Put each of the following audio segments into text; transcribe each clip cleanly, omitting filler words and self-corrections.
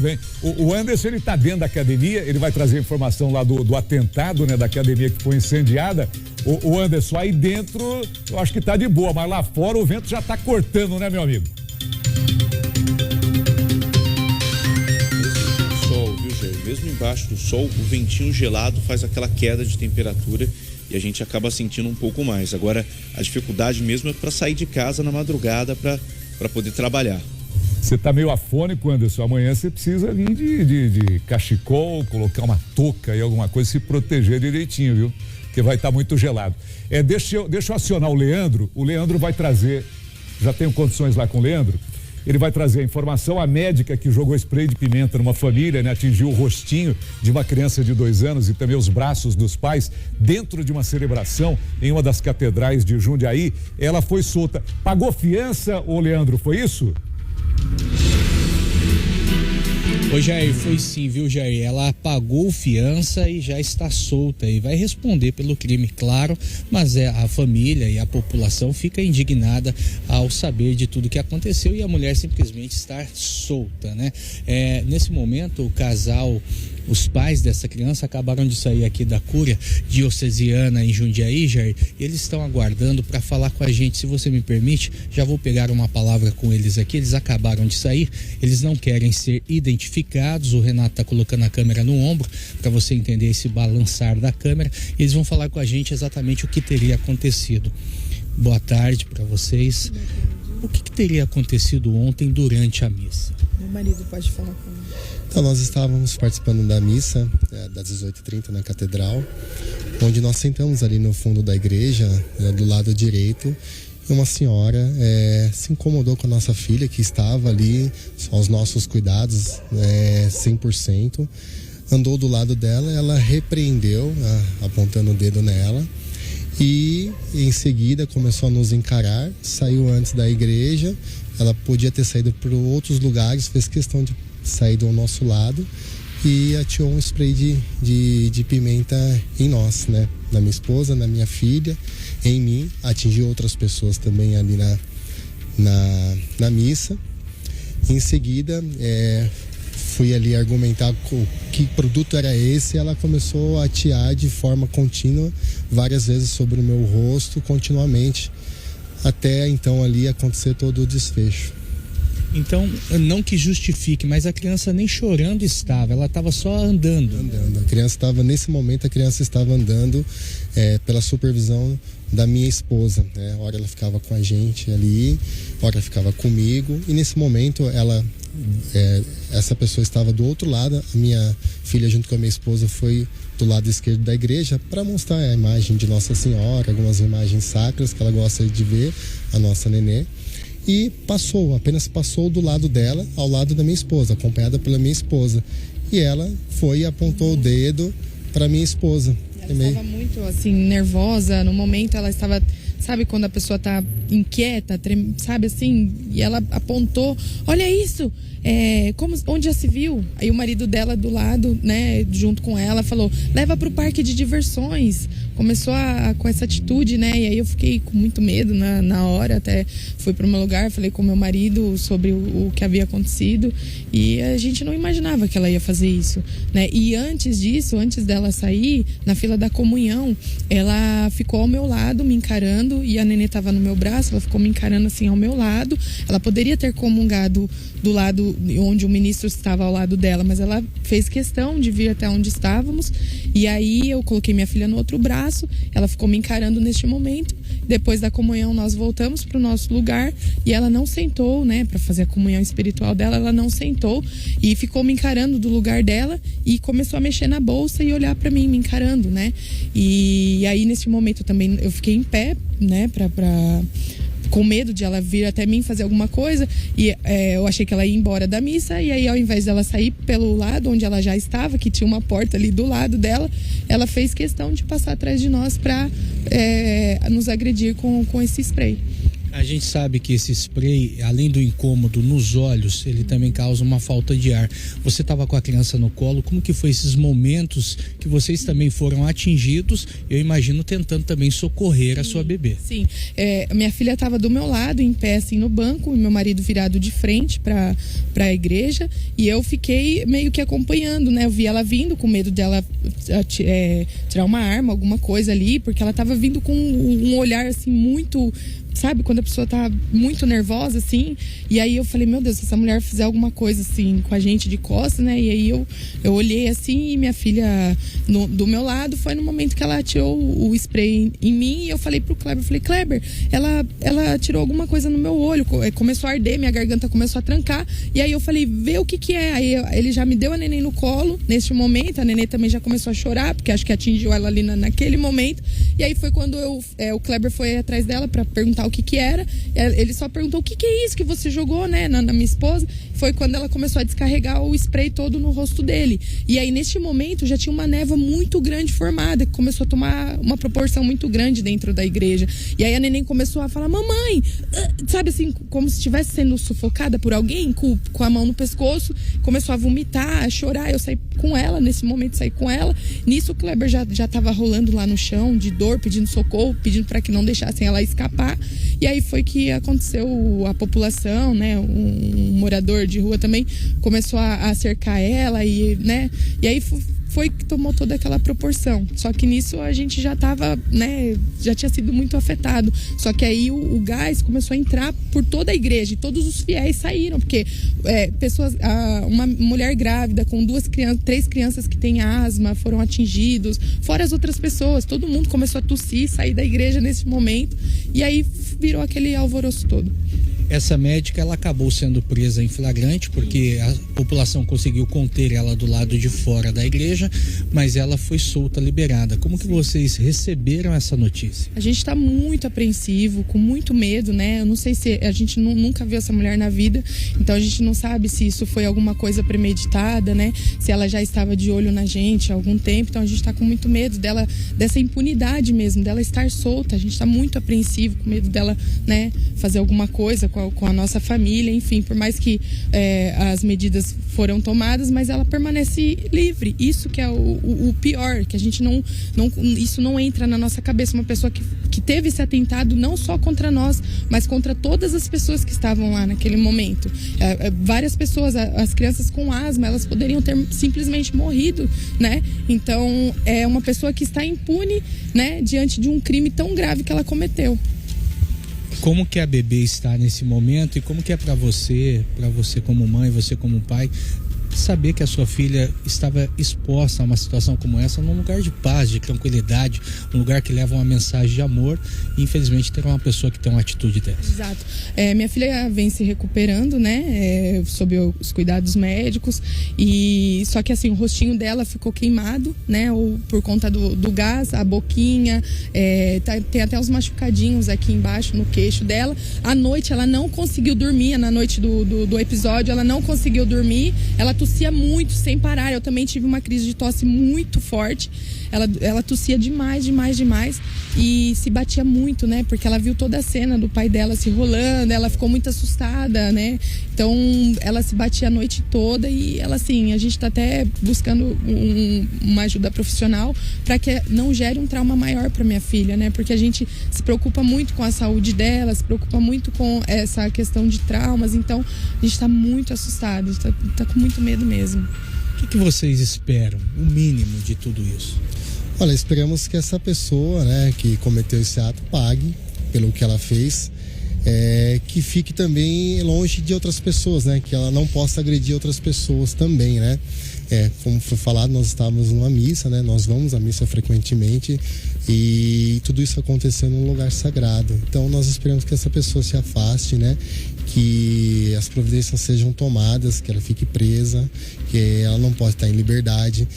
Bem, o Anderson, ele tá dentro da academia, ele vai trazer informação lá do atentado, né, da academia que foi incendiada. O Anderson, aí dentro, eu acho que tá de boa, mas lá fora o vento já tá cortando, né, meu amigo? Mesmo no sol, viu, Jair? Mesmo embaixo do sol, o ventinho gelado faz aquela queda de temperatura e a gente acaba sentindo um pouco mais. Agora, a dificuldade mesmo é para sair de casa na madrugada para poder trabalhar. Você tá meio afônico, Anderson. Amanhã você precisa vir de cachecol, colocar uma touca e alguma coisa, se proteger direitinho, viu? Porque vai estar muito gelado. Deixa eu acionar o Leandro. O Leandro vai trazer, já tenho condições lá com o Leandro. Ele vai trazer a informação. A médica que jogou spray de pimenta numa família, né, atingiu o rostinho de uma criança de 2 anos e também os braços dos pais dentro de uma celebração em uma das catedrais de Jundiaí. Ela foi solta. Pagou fiança, ô Leandro, foi isso? Ô Jair, foi sim, viu, Jair? Ela pagou fiança e já está solta e vai responder pelo crime, claro, mas a família e a população fica indignada ao saber de tudo que aconteceu e a mulher simplesmente estar solta, né? Nesse momento, o casal, os pais dessa criança acabaram de sair aqui da Cúria Diocesana em Jundiaí, Jair, e eles estão aguardando para falar com a gente. Se você me permite, já vou pegar uma palavra com eles aqui. Eles acabaram de sair, eles não querem ser identificados. O Renato está colocando a câmera no ombro para você entender esse balançar da câmera. Eles vão falar com a gente exatamente o que teria acontecido. Boa tarde para vocês. O que teria acontecido ontem durante a missa? Meu marido pode falar comigo. Então, nós estávamos participando da missa das 18h30 na catedral, onde nós sentamos ali no fundo da igreja, do lado direito, e uma senhora se incomodou com a nossa filha, que estava ali aos nossos cuidados 100%, andou do lado dela, ela repreendeu, apontando o dedo nela, e em seguida começou a nos encarar, saiu antes da igreja. Ela podia ter saído para outros lugares, fez questão de sair do nosso lado e atirou um spray de pimenta em nós, né? Na minha esposa, na minha filha, em mim, atingiu outras pessoas também ali na missa. Em seguida, fui ali argumentar que produto era esse, e ela começou a atear de forma contínua, várias vezes sobre o meu rosto, continuamente, até então ali acontecer todo o desfecho. Então, não que justifique, mas a criança nem chorando estava, ela estava só andando. A criança estava, nesse momento, estava andando pela supervisão da minha esposa, né? Ora ela ficava com a gente ali, ora ficava comigo, e nesse momento essa pessoa estava do outro lado. A minha filha junto com a minha esposa foi do lado esquerdo da igreja para mostrar a imagem de Nossa Senhora, algumas imagens sacras que ela gosta de ver, a nossa nenê. E apenas passou do lado dela, ao lado da minha esposa, acompanhada pela minha esposa. E ela foi e apontou o dedo para minha esposa. Ela estava muito, assim, nervosa. No momento ela estava, sabe quando a pessoa está inquieta, sabe assim? E ela apontou, olha isso, onde já se viu? Aí o marido dela do lado, né, junto com ela, falou, leva para o parque de diversões. Começou com essa atitude, né? E aí eu fiquei com muito medo na hora, até fui para o meu lugar, falei com meu marido sobre o que havia acontecido, e a gente não imaginava que ela ia fazer isso, né? E antes disso, antes dela sair, na fila da comunhão, ela ficou ao meu lado, me encarando, e a nenê estava no meu braço, ela ficou me encarando assim ao meu lado. Ela poderia ter comungado do lado onde o ministro estava ao lado dela, mas ela fez questão de vir até onde estávamos, e aí eu coloquei minha filha no outro braço, ela ficou me encarando neste momento. Depois da comunhão nós voltamos para o nosso lugar e ela não sentou, né, para fazer a comunhão espiritual dela, ela não sentou e ficou me encarando do lugar dela e começou a mexer na bolsa e olhar para mim, me encarando, né? E aí nesse momento também eu fiquei em pé, né, com medo de ela vir até mim fazer alguma coisa, e eu achei que ela ia embora da missa, e aí ao invés dela sair pelo lado onde ela já estava, que tinha uma porta ali do lado dela, ela fez questão de passar atrás de nós para nos agredir com esse spray. A gente sabe que esse spray, além do incômodo nos olhos, ele também causa uma falta de ar. Você estava com a criança no colo, como que foi esses momentos que vocês também foram atingidos, eu imagino tentando também socorrer a sua bebê? Sim, minha filha estava do meu lado, em pé assim no banco, e meu marido virado de frente para a igreja, e eu fiquei meio que acompanhando, né? Eu vi ela vindo com medo dela tirar uma arma, alguma coisa ali, porque ela estava vindo com um olhar assim muito... Sabe, quando a pessoa tá muito nervosa, assim, e aí eu falei, meu Deus, se essa mulher fizer alguma coisa, assim, com a gente de costas, né, e aí eu olhei, assim, e minha filha do meu lado, foi no momento que ela atirou o spray em mim, e eu falei pro Kleber, Kleber, ela tirou alguma coisa no meu olho, começou a arder, minha garganta começou a trancar, e aí eu falei, vê o que é, aí ele já me deu a neném no colo, neste momento, a neném também já começou a chorar, porque acho que atingiu ela ali naquele momento, e aí foi quando o Kleber foi atrás dela pra perguntar o que era, ele só perguntou o que é isso que você jogou, né, na minha esposa. Foi quando ela começou a descarregar o spray todo no rosto dele, e aí neste momento já tinha uma névoa muito grande formada, que começou a tomar uma proporção muito grande dentro da igreja, e aí a neném começou a falar, mamãe, sabe assim, como se estivesse sendo sufocada por alguém, com a mão no pescoço, começou a vomitar, a chorar. Eu saí com ela, nesse momento saí com ela, nisso o Kleber já tava rolando lá no chão de dor, pedindo socorro, pedindo para que não deixassem ela escapar. E aí foi que aconteceu, a população, né, um morador de rua também começou a cercar ela, e, né, e aí foi que tomou toda aquela proporção. Só que nisso a gente já tava, né, já tinha sido muito afetado. Só que aí o gás começou a entrar por toda a igreja, e todos os fiéis saíram, porque uma mulher grávida com 3 crianças que têm asma foram atingidos, fora as outras pessoas, todo mundo começou a tossir, sair da igreja nesse momento, e aí virou aquele alvoroço todo. Essa médica, ela acabou sendo presa em flagrante, porque a população conseguiu conter ela do lado de fora da igreja, mas ela foi solta, liberada. Como que vocês receberam essa notícia? A gente está muito apreensivo, com muito medo, né? Eu não sei se a gente nunca viu essa mulher na vida, então a gente não sabe se isso foi alguma coisa premeditada, né? Se ela já estava de olho na gente há algum tempo, então a gente está com muito medo dela, dessa impunidade mesmo, dela estar solta. A gente está muito apreensivo, com medo dela, né, fazer alguma coisa com a nossa família, enfim, por mais que as medidas foram tomadas, mas ela permanece livre. Isso que é o pior, que a gente isso não entra na nossa cabeça. Uma pessoa que teve esse atentado não só contra nós, mas contra todas as pessoas que estavam lá naquele momento. Várias pessoas, as crianças com asma, elas poderiam ter simplesmente morrido, né? Então, é uma pessoa que está impune, né, diante de um crime tão grave que ela cometeu. Como que a bebê está nesse momento, e como que é para você como mãe, você como pai, saber que a sua filha estava exposta a uma situação como essa, num lugar de paz, de tranquilidade, um lugar que leva uma mensagem de amor, e infelizmente ter uma pessoa que tem uma atitude dessa? Exato. Minha filha vem se recuperando, né, sob os cuidados médicos, e só que assim, o rostinho dela ficou queimado, né, ou por conta do gás, a boquinha, tem até uns machucadinhos aqui embaixo no queixo dela. À noite ela não conseguiu dormir, na noite do episódio ela não conseguiu dormir, ela tossia muito, sem parar. Eu também tive uma crise de tosse muito forte. Ela tossia demais, e se batia muito, né? Porque ela viu toda a cena do pai dela se rolando, ela ficou muito assustada, né? Então, ela se batia a noite toda, e ela, assim, a gente tá até buscando uma ajuda profissional para que não gere um trauma maior para minha filha, né? Porque a gente se preocupa muito com a saúde dela, se preocupa muito com essa questão de traumas, então a gente tá muito assustado, tá com muito medo mesmo. O que vocês esperam, o mínimo de tudo isso? Olha, esperamos que essa pessoa, né, que cometeu esse ato pague pelo que ela fez, que fique também longe de outras pessoas, né, que ela não possa agredir outras pessoas também, né. Como foi falado, nós estávamos numa missa, né, nós vamos à missa frequentemente, e tudo isso aconteceu num lugar sagrado. Então nós esperamos que essa pessoa se afaste, né, que as providências sejam tomadas, que ela fique presa, que ela não pode estar em liberdade.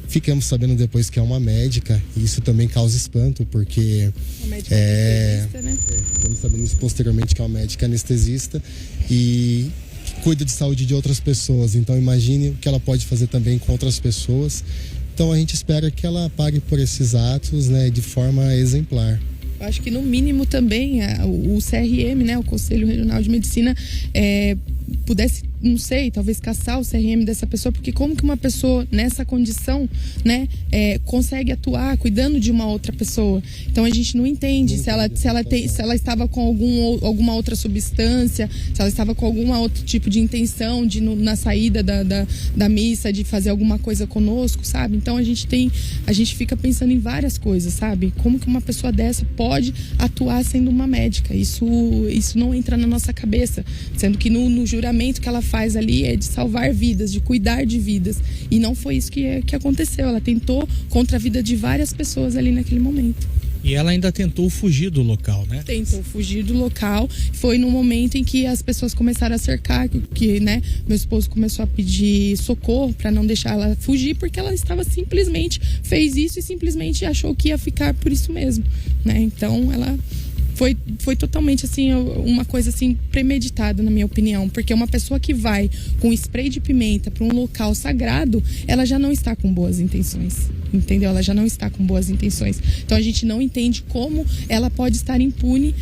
Ficamos sabendo depois que é uma médica, e isso também causa espanto, porque anestesista, né? Ficamos sabendo isso posteriormente, que é uma médica anestesista e que cuida de saúde de outras pessoas. Então imagine o que ela pode fazer também com outras pessoas. Então a gente espera que ela pague por esses atos, né, de forma exemplar. Eu acho que no mínimo também o CRM, né, o Conselho Regional de Medicina, pudesse, não sei, talvez caçar o CRM dessa pessoa, porque como que uma pessoa nessa condição, né, consegue atuar cuidando de uma outra pessoa? Então a gente não entende se ela estava com alguma outra substância, se ela estava com algum outro tipo de intenção na saída da missa, de fazer alguma coisa conosco, sabe? Então a gente fica pensando em várias coisas, sabe? Como que uma pessoa dessa pode atuar sendo uma médica? Isso não entra na nossa cabeça, sendo que no juramento que ela faz ali é de salvar vidas, de cuidar de vidas, e não foi isso que aconteceu. Ela tentou contra a vida de várias pessoas ali naquele momento. E ela ainda tentou fugir do local, né? Tentou fugir do local. Foi no momento em que as pessoas começaram a cercar, que né, meu esposo começou a pedir socorro para não deixar ela fugir, porque ela estava fez isso e simplesmente achou que ia ficar por isso mesmo, né? Então ela foi totalmente assim, uma coisa assim premeditada, na minha opinião, porque uma pessoa que vai com spray de pimenta para um local sagrado, ela já não está com boas intenções, entendeu? Ela já não está com boas intenções. Então a gente não entende como ela pode estar impune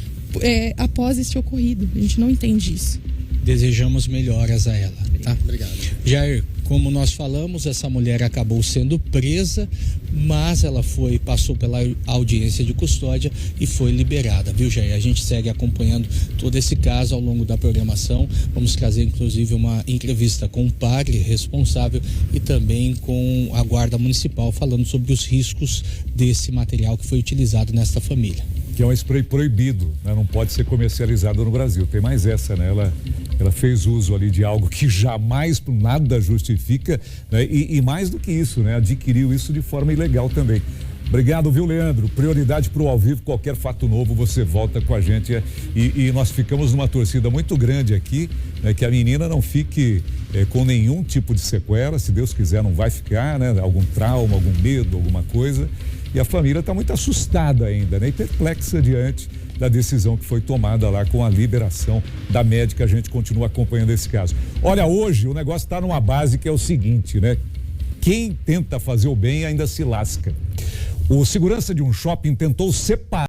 após esse ocorrido. A gente não entende isso. Desejamos melhoras a ela, tá? Obrigado. Jair, como nós falamos, essa mulher acabou sendo presa, mas ela passou pela audiência de custódia e foi liberada, viu, Jair? A gente segue acompanhando todo esse caso ao longo da programação. Vamos trazer, inclusive, uma entrevista com o padre responsável e também com a Guarda Municipal, falando sobre os riscos desse material que foi utilizado nesta família. Que é um spray proibido, né? Não pode ser comercializado no Brasil. Tem mais essa, né? Ela fez uso ali de algo que jamais nada justifica, né? E mais do que isso, né? Adquiriu isso de forma ilegal também. Obrigado, viu, Leandro? Prioridade para o ao vivo, qualquer fato novo você volta com a gente e nós ficamos numa torcida muito grande aqui, né? Que a menina não fique com nenhum tipo de sequela, se Deus quiser não vai ficar, né? Algum trauma, algum medo, alguma coisa. E a família está muito assustada ainda, né? E perplexa diante da decisão que foi tomada lá com a liberação da médica. A gente continua acompanhando esse caso. Olha, hoje o negócio está numa base que é o seguinte, né? Quem tenta fazer o bem ainda se lasca. O segurança de um shopping tentou separar